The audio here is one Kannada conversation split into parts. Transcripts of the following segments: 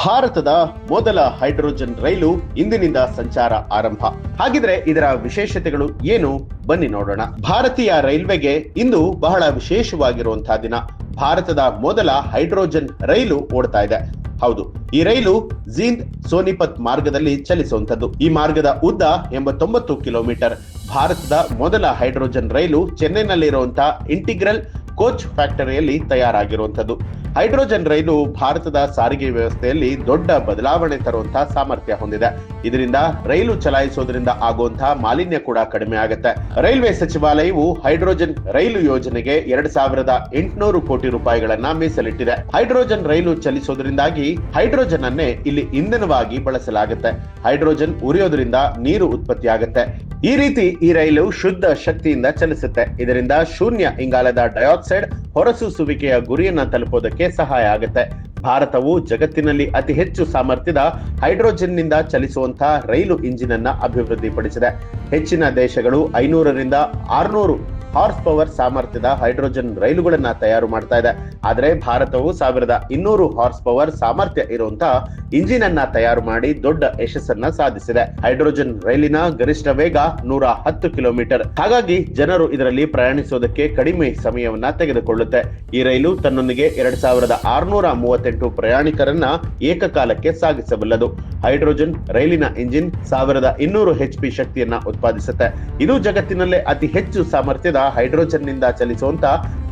ಭಾರತದ ಮೊದಲ ಹೈಡ್ರೋಜನ್ ರೈಲು ಇಂದಿನಿಂದ ಸಂಚಾರ ಆರಂಭ. ಹಾಗಿದ್ರೆ ಇದರ ವಿಶೇಷತೆಗಳು ಏನು? ಬನ್ನಿ ನೋಡೋಣ. ಭಾರತೀಯ ರೈಲ್ವೆಗೆ ಇಂದು ಬಹಳ ವಿಶೇಷವಾಗಿರುವಂತಹ ದಿನ. ಭಾರತದ ಮೊದಲ ಹೈಡ್ರೋಜನ್ ರೈಲು ಓಡ್ತಾ ಇದೆ. ಹೌದು, ಈ ರೈಲು ಜಿಂದ್ ಸೋನಿಪತ್ ಮಾರ್ಗದಲ್ಲಿ ಚಲಿಸುವಂತದ್ದು. ಈ ಮಾರ್ಗದ ಉದ್ದ 89 ಕಿಲೋಮೀಟರ್. ಭಾರತದ ಮೊದಲ ಹೈಡ್ರೋಜನ್ ರೈಲು ಚೆನ್ನೈನಲ್ಲಿರುವಂತಹ ಇಂಟಿಗ್ರಲ್ ಕೋಚ್ ಫ್ಯಾಕ್ಟರಿಯಲ್ಲಿ ತಯಾರಾಗಿರುವಂತದ್ದು. ಹೈಡ್ರೋಜನ್ ರೈಲು ಭಾರತದ ಸಾರಿಗೆ ವ್ಯವಸ್ಥೆಯಲ್ಲಿ ದೊಡ್ಡ ಬದಲಾವಣೆ ತರುವಂತಹ ಸಾಮರ್ಥ್ಯ ಹೊಂದಿದೆ. ಇದರಿಂದ ರೈಲು ಚಲಾಯಿಸೋದ್ರಿಂದ ಆಗುವಂತಹ ಮಾಲಿನ್ಯ ಕೂಡ ಕಡಿಮೆ ಆಗುತ್ತೆ. ರೈಲ್ವೆ ಸಚಿವಾಲಯವು ಹೈಡ್ರೋಜನ್ ರೈಲು ಯೋಜನೆಗೆ 2800 ಕೋಟಿ ರೂಪಾಯಿಗಳನ್ನ ಮೀಸಲಿಟ್ಟಿದೆ. ಹೈಡ್ರೋಜನ್ ರೈಲು ಚಲಿಸೋದ್ರಿಂದಾಗಿ ಹೈಡ್ರೋಜನ್ ಅನ್ನೇ ಇಲ್ಲಿ ಇಂಧನವಾಗಿ ಬಳಸಲಾಗುತ್ತೆ. ಹೈಡ್ರೋಜನ್ ಉರಿಯೋದ್ರಿಂದ ನೀರು ಉತ್ಪತ್ತಿಯಾಗುತ್ತೆ. ಈ ರೀತಿ ಈ ರೈಲು ಶುದ್ಧ ಶಕ್ತಿಯಿಂದ ಚಲಿಸುತ್ತೆ. ಇದರಿಂದ ಶೂನ್ಯ ಇಂಗಾಲದ ಡೈಆಕ್ಸೈಡ್ ಹೊರಸೂಸುವಿಕೆಯ ಗುರಿಯನ್ನ ತಲುಪೋದಕ್ಕೆ ಸಹಾಯ ಆಗುತ್ತೆ. ಭಾರತವು ಜಗತ್ತಿನಲ್ಲಿ ಅತಿ ಹೆಚ್ಚು ಸಾಮರ್ಥ್ಯದ ಹೈಡ್ರೋಜನ್ ನಿಂದ ಚಲಿಸುವಂತಹ ರೈಲು ಇಂಜಿನ್ ಅನ್ನ ಅಭಿವೃದ್ಧಿಪಡಿಸಿದೆ. ಹೆಚ್ಚಿನ ದೇಶಗಳು 500 ರಿಂದ 600 ಹಾರ್ಸ್ ಪವರ್ ಸಾಮರ್ಥ್ಯದ ಹೈಡ್ರೋಜನ್ ರೈಲುಗಳನ್ನ ತಯಾರು ಮಾಡ್ತಾ ಇದೆ. ಆದರೆ ಭಾರತವು 1200 ಹಾರ್ಸ್ ಪವರ್ ಸಾಮರ್ಥ್ಯ ಇರುವಂತಹ ಇಂಜಿನ್ ಅನ್ನ ತಯಾರು ಮಾಡಿ ದೊಡ್ಡ ಯಶಸ್ಸನ್ನ ಸಾಧಿಸಿದೆ. ಹೈಡ್ರೋಜನ್ ರೈಲಿನ ಗರಿಷ್ಠ ವೇಗ 110 ಕಿಲೋಮೀಟರ್. ಹಾಗಾಗಿ ಜನರು ಇದರಲ್ಲಿ ಪ್ರಯಾಣಿಸೋದಕ್ಕೆ ಕಡಿಮೆ ಸಮಯವನ್ನ ತೆಗೆದುಕೊಳ್ಳುತ್ತೆ. ಈ ರೈಲು ತನ್ನೊಂದಿಗೆ 2638 ಪ್ರಯಾಣಿಕರನ್ನ ಏಕಕಾಲಕ್ಕೆ ಸಾಗಿಸಬಲ್ಲದು. ಹೈಡ್ರೋಜನ್ ರೈಲಿನ ಇಂಜಿನ್ 1200 HP ಶಕ್ತಿಯನ್ನ ಉತ್ಪಾದಿಸುತ್ತೆ. ಇದು ಜಗತ್ತಿನಲ್ಲೇ ಅತಿ ಹೆಚ್ಚು ಸಾಮರ್ಥ್ಯದ ಹೈಡ್ರೋಜನ್ ನಿಂದ ಚಲಿಸುವಂತ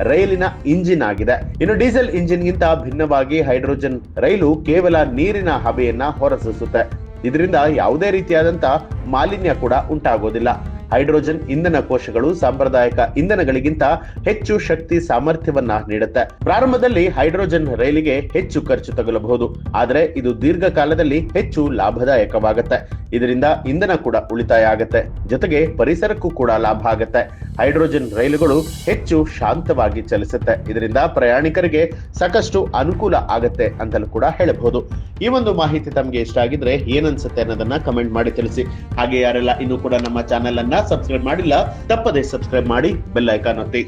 ರೈಲಿನ ಇಂಜಿನ್ ಆಗಿದೆ. ಇನ್ನು ಡೀಸೆಲ್ ಇಂಜಿನ್ ಗಿಂತ ಭಿನ್ನವಾಗಿ ಹೈಡ್ರೋಜನ್ ರೈಲು ಕೇವಲ ನೀರಿನ ಹಬೆಯನ್ನ ಹೊರಸೂಸುತ್ತೆ. ಇದರಿಂದ ಯಾವುದೇ ರೀತಿಯಾದಂತ ಮಾಲಿನ್ಯ ಕೂಡ ಉಂಟಾಗೋದಿಲ್ಲ. ಹೈಡ್ರೋಜನ್ ಇಂಧನ ಕೋಶಗಳು ಸಾಂಪ್ರದಾಯಿಕ ಇಂಧನಗಳಿಗಿಂತ ಹೆಚ್ಚು ಶಕ್ತಿ ಸಾಮರ್ಥ್ಯವನ್ನ ನೀಡುತ್ತೆ. ಪ್ರಾರಂಭದಲ್ಲಿ ಹೈಡ್ರೋಜನ್ ರೈಲಿಗೆ ಹೆಚ್ಚು ಖರ್ಚು ತಗಲಬಹುದು, ಆದರೆ ಇದು ದೀರ್ಘಕಾಲದಲ್ಲಿ ಹೆಚ್ಚು ಲಾಭದಾಯಕವಾಗುತ್ತೆ. ಇದರಿಂದ ಇಂಧನ ಕೂಡ ಉಳಿತಾಯ ಆಗುತ್ತೆ, ಜೊತೆಗೆ ಪರಿಸರಕ್ಕೂ ಕೂಡ ಲಾಭ ಆಗುತ್ತೆ. ಹೈಡ್ರೋಜನ್ ರೈಲುಗಳು ಹೆಚ್ಚು ಶಾಂತವಾಗಿ ಚಲಿಸುತ್ತೆ. ಇದರಿಂದ ಪ್ರಯಾಣಿಕರಿಗೆ ಸಾಕಷ್ಟು ಅನುಕೂಲ ಆಗತ್ತೆ ಅಂತಲೂ ಕೂಡ ಹೇಳಬಹುದು. ಈ ಒಂದು ಮಾಹಿತಿ ತಮಗೆ ಇಷ್ಟ ಆಗಿದ್ರೆ ಏನನ್ಸುತ್ತೆ ಅನ್ನೋದನ್ನ ಕಮೆಂಟ್ ಮಾಡಿ ತಿಳಿಸಿ. ಹಾಗೆ ಯಾರೆಲ್ಲ ಇನ್ನೂ ಕೂಡ ನಮ್ಮ ಚಾನೆಲ್ ಅನ್ನ ಸಬ್ಸ್ಕ್ರೈಬ್ ಮಾಡಿಲ್ಲ, ತಪ್ಪದೇ ಸಬ್ಸ್ಕ್ರೈಬ್ ಮಾಡಿ, ಬೆಲ್ ಐಕಾನ್ ಒತ್ತಿ.